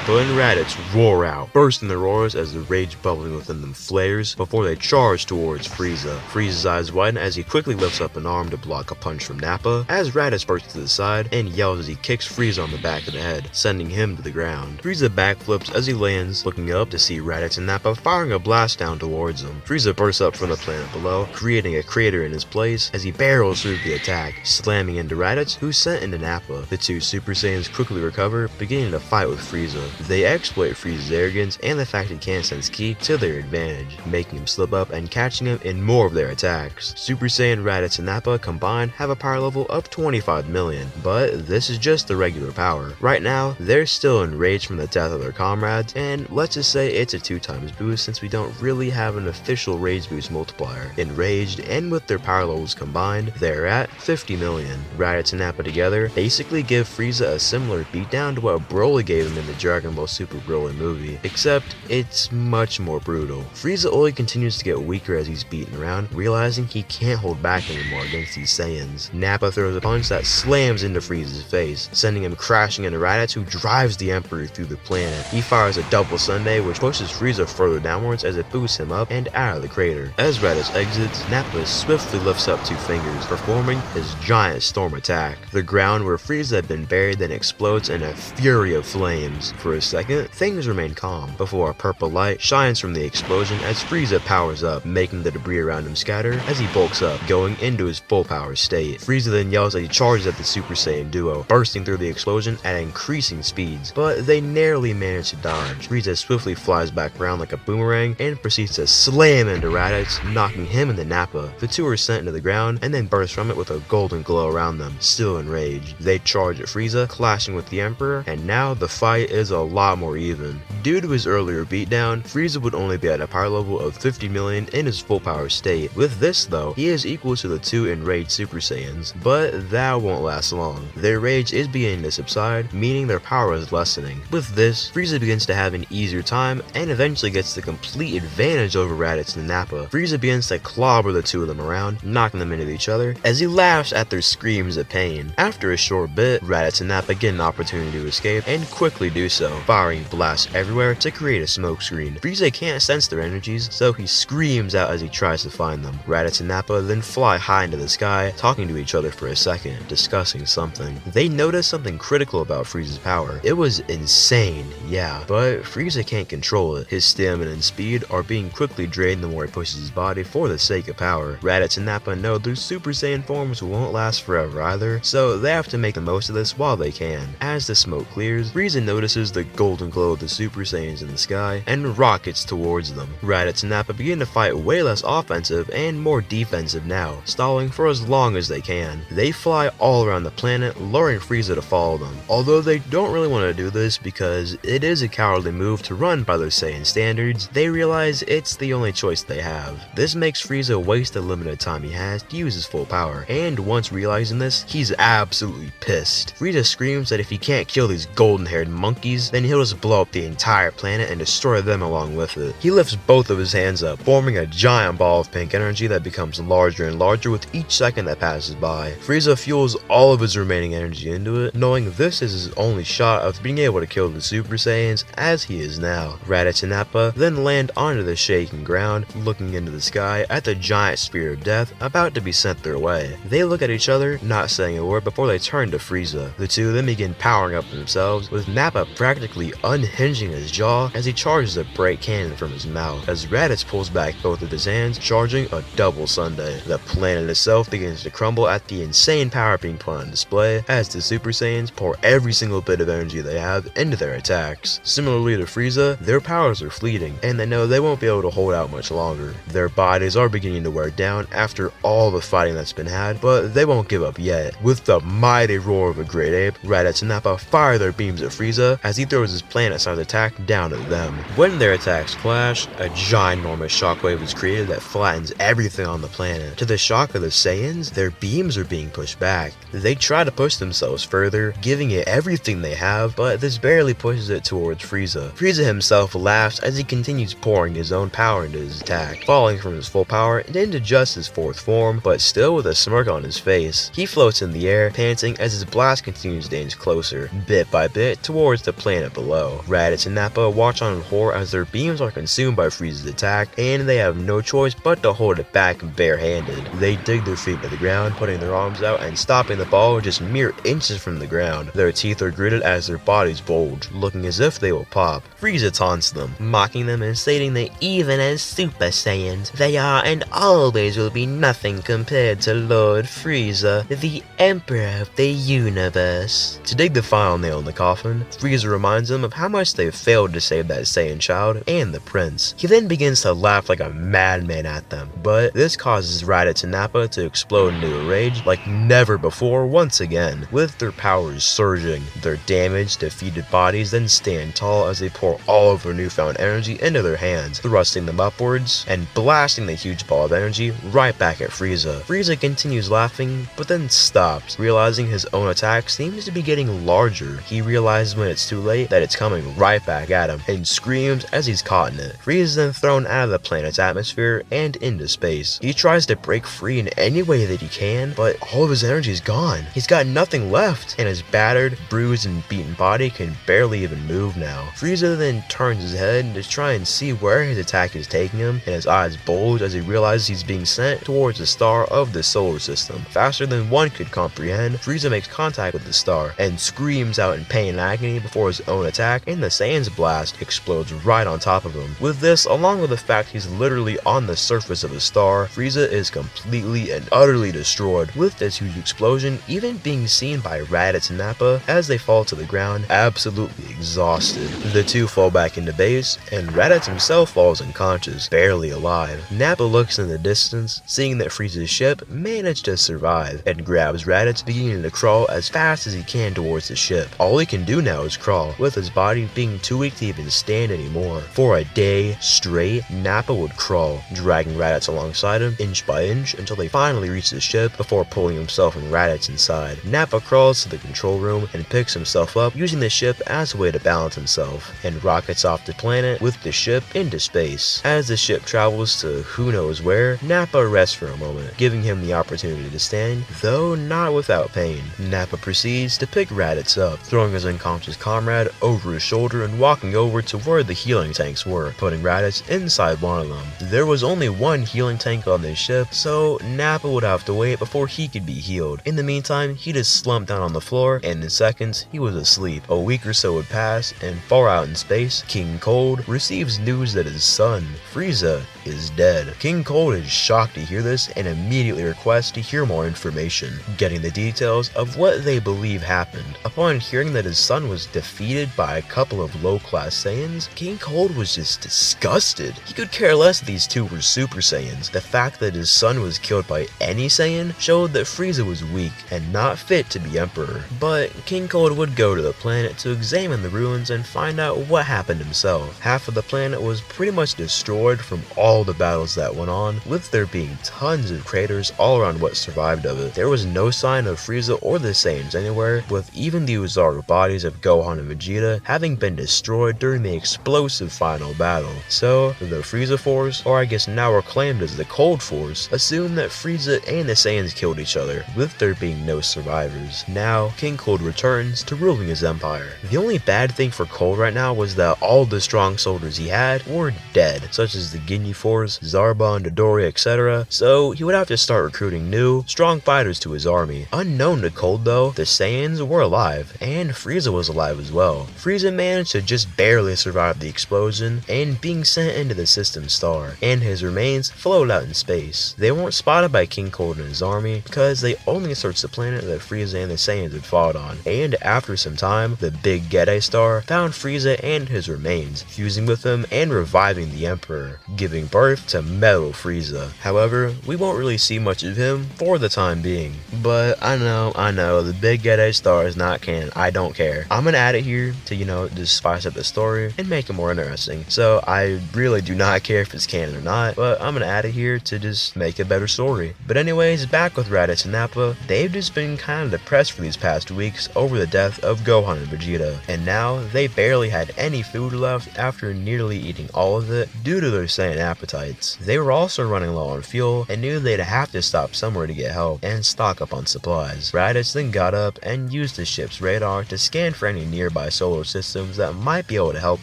Nappa and Raditz roar out, bursting their roars as the rage bubbling within them flares before they charge towards Frieza. Frieza's eyes widen as he quickly lifts up an arm to block a punch from Nappa, as Raditz bursts to the side and yells as he kicks Frieza on the back of the head, sending him to the ground. Frieza backflips as he lands, looking up to see Raditz and Nappa firing a blast down towards him. Frieza bursts up from the planet below, creating a crater in his place as he barrels through the attack, slamming into Raditz, who's sent into Nappa. The two Super Saiyans quickly recover, beginning to fight with Frieza. They exploit Frieza's arrogance and the fact he can't sense ki to their advantage, making him slip up and catching him in more of their attacks. Super Saiyan Raditz and Nappa combined have a power level of 25 million, but this is just the regular power. Right now, they're still enraged from the death of their comrades, and let's just say it's a 2x boost since we don't really have an official rage boost multiplier. Enraged and with their power levels combined, they're at 50 million. Raditz and Nappa together basically give Frieza a similar beatdown to what Broly gave him in the Dragon Ball Super Broly movie, except it's much more brutal. Frieza only continues to get weaker as he's beaten around, realizing he can't hold back anymore against these Saiyans. Nappa throws a punch that slams into Frieza's face, sending him crashing into Raditz, who drives the Emperor through the planet. He fires a double Sunday, which pushes Frieza further downwards as it boosts him up and out of the crater. As Raditz exits, Nappa swiftly lifts up two fingers, performing his giant storm attack. The ground where Frieza had been buried then explodes in a fury of flames. For a second, things remain calm, before a purple light shines from the explosion as Frieza powers up, making the debris around him scatter as he bulks up, going into his full power state. Frieza then yells as he charges at the Super Saiyan duo, bursting through the explosion at increasing speeds, but they narrowly manage to dodge. Frieza swiftly flies back around like a boomerang and proceeds to slam into Raditz, knocking him into Nappa. The two are sent into the ground and then burst from it with a golden glow around them, still enraged. They charge at Frieza, clashing with the Emperor, and now the fight is a lot more even. Due to his earlier beatdown, Frieza would only be at a power level of 50 million in his full power state. With this though, he is equal to the two enraged Super Saiyans, but that won't last long. Their rage is beginning to subside, meaning their power is lessening. With this, Frieza begins to have an easier time and eventually gets the complete advantage over Raditz and Nappa. Frieza begins to clobber the two of them around, knocking them into each other as he laughs at their screams of pain. After a short bit, Raditz and Nappa get an opportunity to escape and quickly do so, firing blasts everywhere to create a smoke screen. Frieza can't sense their energies, so he screams out as he tries to find them. Raditz and Nappa then fly high into the sky, talking to each other for a second, discussing something. They notice something critical about Frieza's power. It was insane, yeah, but Frieza can't control it. His stamina and speed are being quickly drained the more he pushes his body for the sake of power. Raditz and Nappa know their Super Saiyan forms won't last forever either, so they have to make the most of this while they can. As the smoke clears, Frieza notices the golden glow of the Super Saiyans in the sky and rockets towards them. Raditz and Nappa begin to fight way less offensive and more defensive now, stalling for as long as they can. They fly all around the planet, luring Frieza to follow them, although they don't really want to do this because it is a cowardly move to run by their Saiyan standards. They realize it's the only choice they have. This makes Frieza waste the limited time he has to use his full power, and once realizing this, he's absolutely pissed. Frieza screams that if he can't kill these golden-haired monkeys, then he'll just blow up the entire planet and destroy them along with it. He lifts both of his hands up, forming a giant ball of pink energy that becomes larger and larger with each second that passes by. Frieza fuels all of his remaining energy into it, knowing this is his only shot of being able to kill the Super Saiyans as he is now. Raditz and Nappa then land onto the shaking ground, looking into the sky at the giant spear of death about to be sent their way. They look at each other, not saying a word before they turn to Frieza. The two then begin powering up themselves, with Nappa practically unhinging his jaw as he charges a bright cannon from his mouth, as Raditz pulls back both of his hands, charging a double Sunday. The planet itself begins to crumble at the insane power being put on display as the Super Saiyans pour every single bit of energy they have into their attacks. Similarly to Frieza, their powers are fleeting, and they know they won't be able to hold out much longer. Their bodies are beginning to wear down after all the fighting that's been had, but they won't give up yet. With the mighty roar of a great ape, Raditz and Nappa fire their beams at Frieza as he throws his planet-sized attack down at them. When their attacks clash, a ginormous shockwave is created that flattens everything on the planet. To the shock of the Saiyans, their beams are being pushed back. They try to push themselves further, giving it everything they have, but this barely pushes it towards Frieza. Frieza himself laughs as he continues pouring his own power into his attack, falling from his full power and into just his fourth form, but still with a smirk on his face. He floats in the air, panting as his blast continues to inch closer, bit by bit, towards the planet planet below. Raditz and Nappa watch on in horror as their beams are consumed by Frieza's attack, and they have no choice but to hold it back barehanded. They dig their feet to the ground, putting their arms out and stopping the ball just mere inches from the ground. Their teeth are gritted as their bodies bulge, looking as if they will pop. Frieza taunts them, mocking them and stating that even as Super Saiyans, they are and always will be nothing compared to Lord Frieza, the Emperor of the Universe. To dig the final nail in the coffin, Frieza reminds them of how much they failed to save that Saiyan child and the prince. He then begins to laugh like a madman at them, but this causes Raditz and Nappa to explode into a rage like never before once again, with their powers surging. Their damaged, defeated bodies then stand tall as they pour all of their newfound energy into their hands, thrusting them upwards and blasting the huge ball of energy right back at Frieza. Frieza continues laughing, but then stops, realizing his own attack seems to be getting larger. He realizes when it's too late that it's coming right back at him, and screams as he's caught in it. Frieza is then thrown out of the planet's atmosphere and into space. He tries to break free in any way that he can, but all of his energy is gone. He's got nothing left, and his battered, bruised, and beaten body can barely even move now. Frieza then turns his head to try and see where his attack is taking him, and his eyes bulge as he realizes he's being sent towards the star of the solar system. Faster than one could comprehend, Frieza makes contact with the star and screams out in pain and agony before his own attack, and the Saiyan's blast explodes right on top of him. With this, along with the fact he's literally on the surface of a star, Frieza is completely and utterly destroyed, with this huge explosion even being seen by Raditz and Nappa as they fall to the ground, absolutely exhausted. The two fall back into base, and Raditz himself falls unconscious, barely alive. Nappa looks in the distance, seeing that Frieza's ship managed to survive, and grabs Raditz, beginning to crawl as fast as he can towards the ship. All he can do now is crawl, with his body being too weak to even stand anymore. For a day straight, Nappa would crawl, dragging Raditz alongside him inch by inch until they finally reach the ship before pulling himself and Raditz inside. Nappa crawls to the control room and picks himself up, using the ship as a way to balance himself, and rockets off the planet with the ship into space. As the ship travels to who knows where, Nappa rests for a moment, giving him the opportunity to stand, though not without pain. Nappa proceeds to pick Raditz up, throwing his unconscious comrade over his shoulder and walking over to where the healing tanks were, putting Raditz inside one of them. There was only one healing tank on this ship, so Nappa would have to wait before he could be healed. In the meantime, he just slumped down on the floor, and in seconds, he was asleep. A week or so would pass, and far out in space, King Cold receives news that his son, Frieza, is dead. King Cold is shocked to hear this and immediately requests to hear more information, getting the details of what they believe happened. Upon hearing that his son was defeated by a couple of low-class Saiyans, King Cold was just disgusted. He could care less that these two were Super Saiyans. The fact that his son was killed by any Saiyan showed that Frieza was weak and not fit to be Emperor. But King Cold would go to the planet to examine the ruins and find out what happened himself. Half of the planet was pretty much destroyed from all the battles that went on, with there being tons of craters all around what survived of it. There was no sign of Frieza or the Saiyans anywhere, with even the Uzaru bodies of Gohan and Vegeta having been destroyed during the explosive final battle. So, the Frieza Force, or I guess now acclaimed as the Cold Force, assumed that Frieza and the Saiyans killed each other, with there being no survivors. Now, King Cold returns to ruling his empire. The only bad thing for Cold right now was that all the strong soldiers he had were dead, such as the Ginyu Force, Zarbon, Dodori, etc., so he would have to start recruiting new, strong fighters to his army. Unknown to Cold though, the Saiyans were alive, and Frieza was alive as well. Frieza managed to just barely survive the explosion and being sent into the system star, and his remains float out in space. They weren't spotted by King Cold and his army because they only searched the planet that Frieza and the Saiyans had fought on, and after some time, the Big Gede star found Frieza and his remains, fusing with him and reviving the Emperor, giving birth to Metal Frieza. However, we won't really see much of him for the time being. But I know, the Big Gede star is not canon. I don't care. I'm gonna add it here to, just spice up the story and make it more interesting. So I really do not care if it's canon or not, but I'm gonna add it here to just make a better story. But anyways, back with Raditz and Nappa, they've just been kind of depressed for these past weeks over the death of Gohan and Vegeta, and now they barely had any food left after nearly eating all of it due to their Saiyan appetites. They were also running low on fuel and knew they'd have to stop somewhere to get help and stock up on supplies. Raditz then got up and used the ship's radar to scan for any nearby nearby solar systems that might be able to help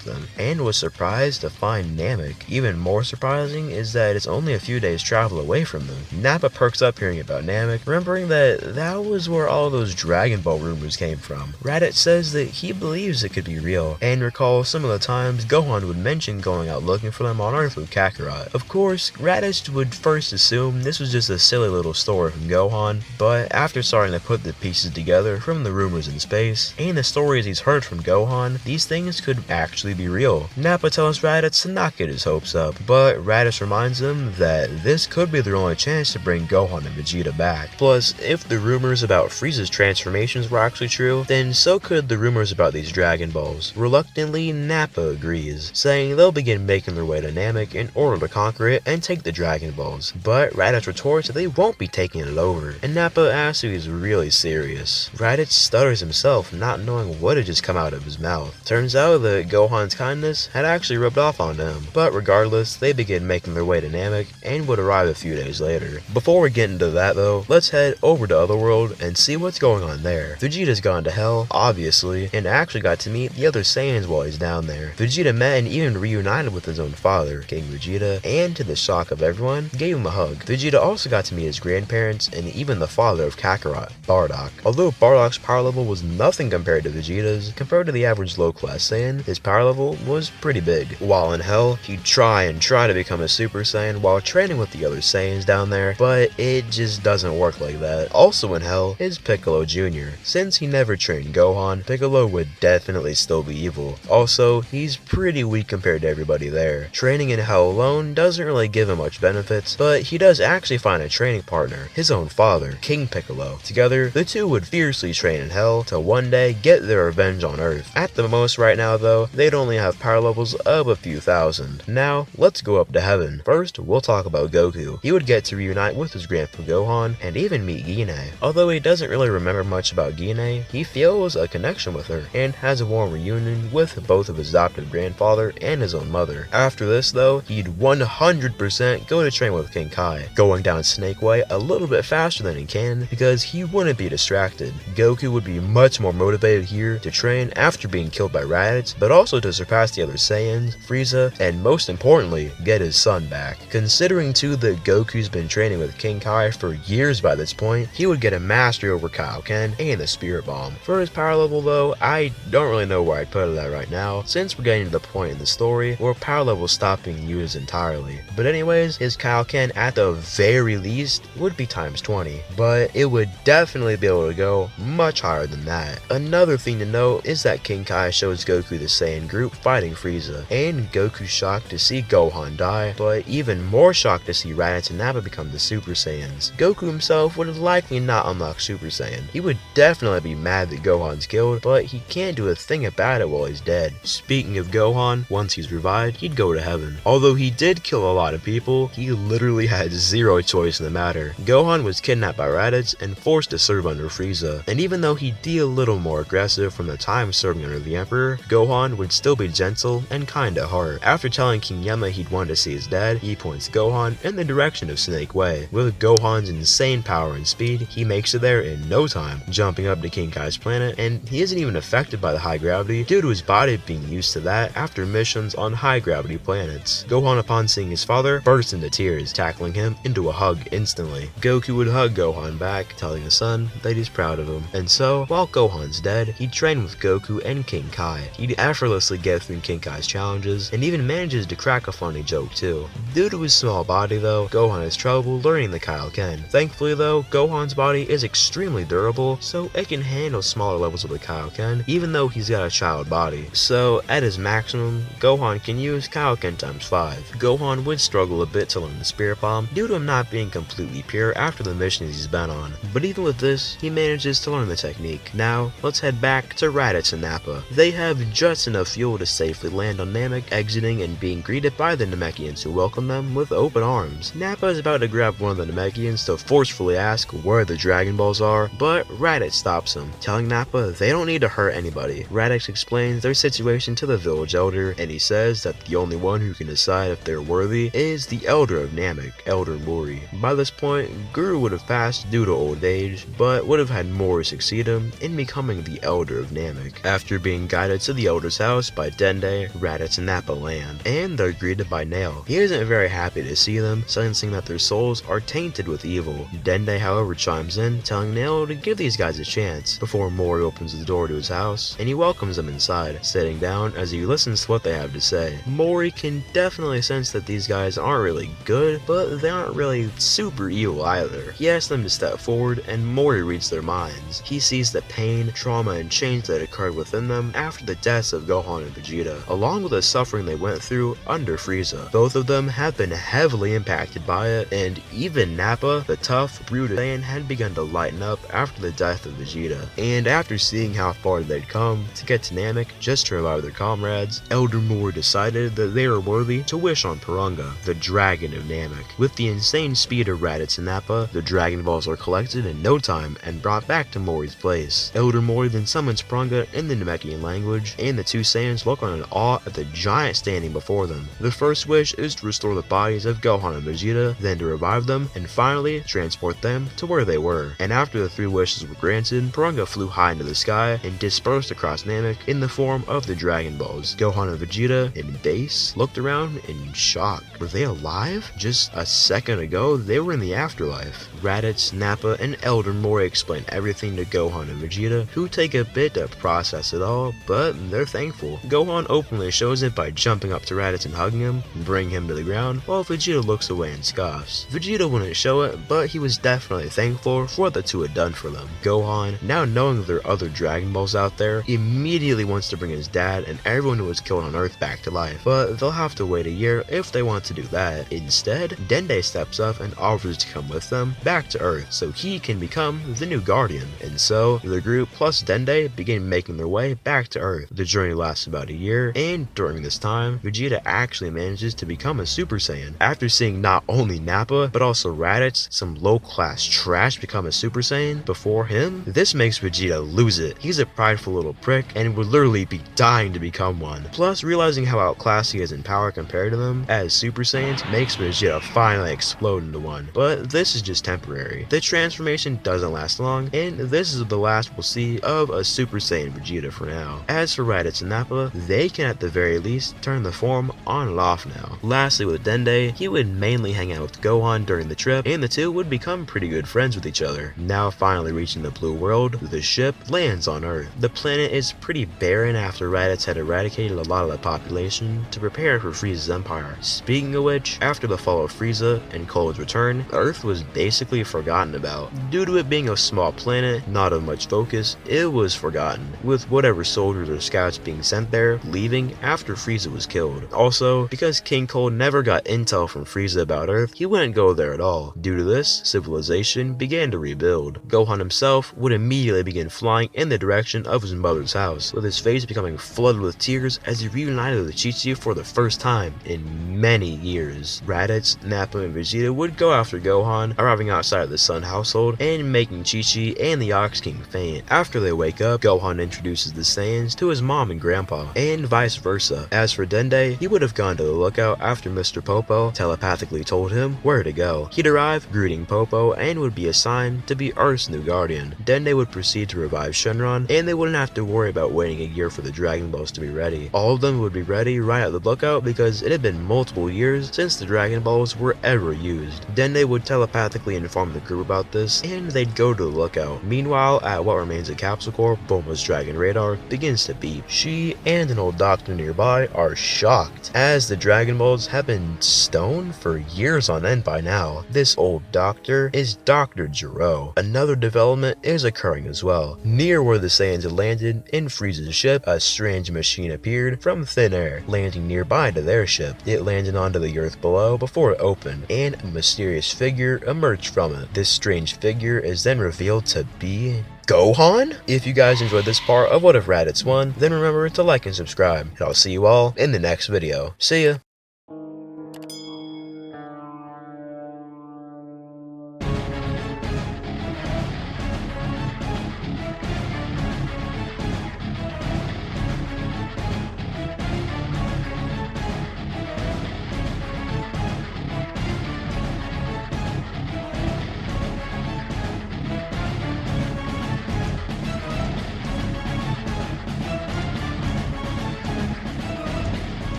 them, and was surprised to find Namek. Even more surprising is that it's only a few days travel away from them. Nappa perks up hearing about Namek, remembering that was where all those Dragon Ball rumors came from. Raditz says that he believes it could be real, and recalls some of the times Gohan would mention going out looking for them on Earth with Kakarot. Of course, Raditz would first assume this was just a silly little story from Gohan, but after starting to put the pieces together from the rumors in space, and the stories he's heard from Gohan, these things could actually be real. Nappa tells Raditz to not get his hopes up, but Raditz reminds him that this could be their only chance to bring Gohan and Vegeta back. Plus, if the rumors about Frieza's transformations were actually true, then so could the rumors about these Dragon Balls. Reluctantly, Nappa agrees, saying they'll begin making their way to Namek in order to conquer it and take the Dragon Balls. But Raditz retorts that they won't be taking it over, and Nappa asks if he's really serious. Raditz stutters himself, not knowing what had just come out of his mouth. Turns out that Gohan's kindness had actually rubbed off on him, but regardless, they begin making their way to Namek and would arrive a few days later. Before we get into that though, let's head over to Otherworld and see what's going on there. Vegeta's gone to hell, obviously, and actually got to meet the other Saiyans while he's down there. Vegeta met and even reunited with his own father, King Vegeta, and to the shock of everyone, gave him a hug. Vegeta also got to meet his grandparents and even the father of Kakarot, Bardock. Although Bardock's power level was nothing compared to Vegeta's, compared to the average low-class Saiyan, his power level was pretty big. While in hell, he'd try to become a Super Saiyan while training with the other Saiyans down there, but it just doesn't work like that. Also in hell is Piccolo Jr. Since he never trained Gohan, Piccolo would definitely still be evil. Also, he's pretty weak compared to everybody there. Training in hell alone doesn't really give him much benefits, but he does actually find a training partner, his own father, King Piccolo. Together, the two would fiercely train in hell to one day get their revenge on Earth. At the most right now though, they'd only have power levels of a few thousand. Now, let's go up to heaven. First, we'll talk about Goku. He would get to reunite with his grandpa Gohan and even meet Gine. Although he doesn't really remember much about Gine, he feels a connection with her and has a warm reunion with both of his adoptive grandfather and his own mother. After this though, he'd 100% go to train with King Kai, going down Snake Way a little bit faster than he can because he wouldn't be distracted. Goku would be much more motivated here to train after being killed by Raditz, but also to surpass the other Saiyans, Frieza, and most importantly, get his son back. Considering too that Goku's been training with King Kai for years by this point, he would get a mastery over Kaioken and the Spirit Bomb. For his power level though, I don't really know where I'd put it at right now, since we're getting to the point in the story where power levels stop being used entirely. But anyways, his Kaioken at the very least would be times 20, but it would definitely be able to go much higher than that. Another thing to note is that King Kai shows Goku the Saiyan group fighting Frieza, and Goku's shocked to see Gohan die, but even more shocked to see Raditz and Nappa become the Super Saiyans. Goku himself would likely not unlock Super Saiyan. He would definitely be mad that Gohan's killed, but he can't do a thing about it while he's dead. Speaking of Gohan, once he's revived, he'd go to heaven. Although he did kill a lot of people, he literally had zero choice in the matter. Gohan was kidnapped by Raditz and forced to serve under Frieza, and even though he'd be a little more aggressive from the time serving under the Emperor, Gohan would still be gentle and kind at heart. After telling King Yama he'd wanted to see his dad, he points Gohan in the direction of Snake Way. With Gohan's insane power and speed, he makes it there in no time, jumping up to King Kai's planet, and he isn't even affected by the high gravity due to his body being used to that after missions on high gravity planets. Gohan, upon seeing his father, bursts into tears, tackling him into a hug instantly. Goku would hug Gohan back, telling his son that he's proud of him. And so, while Gohan's dead, he'd train with Goku and King Kai. He'd effortlessly get through King Kai's challenges, and even manages to crack a funny joke too. Due to his small body though, Gohan has trouble learning the Kaioken. Thankfully though, Gohan's body is extremely durable, so it can handle smaller levels of the Kaioken, even though he's got a child body. So, at his maximum, Gohan can use Kaioken times 5. Gohan would struggle a bit to learn the Spirit Bomb, due to him not being completely pure after the missions he's been on. But even with this, he manages to learn the technique. Now, let's head back to Raditz and Nappa. They have just enough fuel to safely land on Namek, exiting and being greeted by the Namekians who welcome them with open arms. Nappa is about to grab one of the Namekians to forcefully ask where the Dragon Balls are, but Raditz stops him, telling Nappa they don't need to hurt anybody. Raditz explains their situation to the village elder, and he says that the only one who can decide if they're worthy is the elder of Namek, Elder Mori. By this point, Guru would have passed due to old age, but would have had Mori succeed him in becoming the elder of Namek. Namek. After being guided to the Elder's house by Dende, Raditz Nappa land, and they're greeted by Nail. He isn't very happy to see them, sensing that their souls are tainted with evil. Dende, however, chimes in, telling Nail to give these guys a chance, before Mori opens the door to his house, and he welcomes them inside, sitting down as he listens to what they have to say. Mori can definitely sense that these guys aren't really good, but they aren't really super evil either. He asks them to step forward, and Mori reads their minds. He sees the pain, trauma, and change that occurred within them after the deaths of Gohan and Vegeta, along with the suffering they went through under Frieza. Both of them have been heavily impacted by it, and even Nappa, the tough, brooded Saiyan, had begun to lighten up after the death of Vegeta. And after seeing how far they'd come to get to Namek just to revive their comrades, Elder Mori decided that they were worthy to wish on Purunga, the dragon of Namek. With the insane speed of Raditz and Nappa, the Dragon Balls are collected in no time and brought back to Mori's place. Elder Mori then summons Purunga in the Namekian language, and the two Saiyans look on in awe at the giant standing before them. The first wish is to restore the bodies of Gohan and Vegeta, then to revive them, and finally transport them to where they were. And after the three wishes were granted, Purunga flew high into the sky and dispersed across Namek in the form of the Dragon Balls. Gohan and Vegeta, in base, looked around in shock. Were they alive? Just a second ago, they were in the afterlife. Raditz, Nappa, and Elder Mori explain everything to Gohan and Vegeta, who take a bit to process it all, but they're thankful. Gohan openly shows it by jumping up to Raditz and hugging him, bringing him to the ground, while Vegeta looks away and scoffs. Vegeta wouldn't show it, but he was definitely thankful for what the two had done for them. Gohan, now knowing there are other Dragon Balls out there, immediately wants to bring his dad and everyone who was killed on Earth back to life, but they'll have to wait a year if they want to do that. Instead, Dende steps up and offers to come with them back to Earth so he can become the new Guardian. And so, the group plus Dende begin making their way back to Earth. The journey lasts about a year, and during this time, Vegeta actually manages to become a Super Saiyan. After seeing not only Nappa, but also Raditz, some low-class trash, become a Super Saiyan before him, this makes Vegeta lose it. He's a prideful little prick, and would literally be dying to become one. Plus, realizing how outclassed he is in power compared to them as Super Saiyans makes Vegeta finally explode into one. But this is just temporary. The transformation doesn't last long, and this is the last we'll see of a Super Saiyan Vegeta for now. As for Raditz and Nappa, they can at the very least turn the form on and off now. Lastly, with Dende, he would mainly hang out with Gohan during the trip, and the two would become pretty good friends with each other. Now finally reaching the blue world, the ship lands on Earth. The planet is pretty barren after Raditz had eradicated a lot of the population to prepare for Frieza's empire. Speaking of which, after the fall of Frieza and Cold's return, Earth was basically forgotten about. Due to it being a small planet, not of much focus, it was forgotten, with whatever soldiers or scouts being sent there leaving after Frieza was killed. Also, because King Cold never got intel from Frieza about Earth, he wouldn't go there at all. Due to this, civilization began to rebuild. Gohan himself would immediately begin flying in the direction of his mother's house, with his face becoming flooded with tears as he reunited with Chi-Chi for the first time in many years. Raditz, Nappa, and Vegeta would go after Gohan, arriving outside of the Sun household and making Chi-Chi and the Ox King faint. After they wake up, Gohan introduces the Saiyans to his mom and grandpa, and vice versa. As for Dende, he would have gone to the lookout after Mr. Popo telepathically told him where to go. He'd arrive, greeting Popo, and would be assigned to be Earth's new guardian. Dende would proceed to revive Shenron, and they wouldn't have to worry about waiting a year for the Dragon Balls to be ready. All of them would be ready right at the lookout because it had been multiple years since the Dragon Balls were ever used. Dende would telepathically inform the group about this, and they'd go to the lookout. Meanwhile, at what remains of Capsule Corp, Bulma's Dragon Radar begins to beep. She and an old doctor nearby are shocked, as the Dragon Balls have been stoned for years on end by now. This old doctor is Dr. Gero. Another development is occurring as well. Near where the Saiyans had landed in Frieza's ship, a strange machine appeared from thin air, landing nearby to their ship. It landed onto the earth below before it opened, and a mysterious figure emerged from it. This strange figure is then revealed to be Gohan? If you guys enjoyed this part of What If Raditz won, then remember to like and subscribe, and I'll see you all in the next video. See ya!